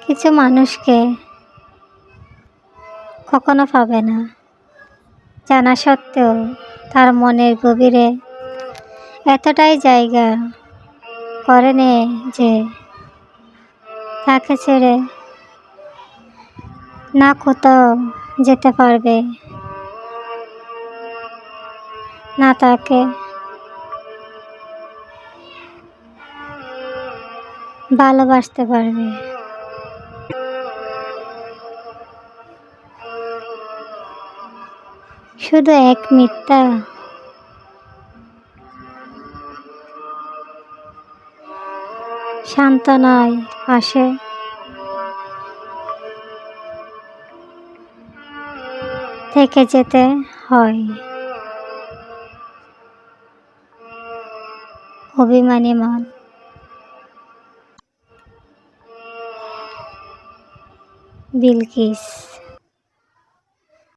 কিছু মানুষকে কখনো পাবে না, জানা সত্ত্বেও তার মনের গভীরে এতটাই জায়গা করে নেয় যে তাকে ছেড়ে না কোথাও যেতে পারবে, না তাকে ভালোবাসতে পারবে। শুধু এক মিথ্যা সান্ত্বনায় পাশে থেকে যেতে হয়। অভিমানী মন। বিলকিস।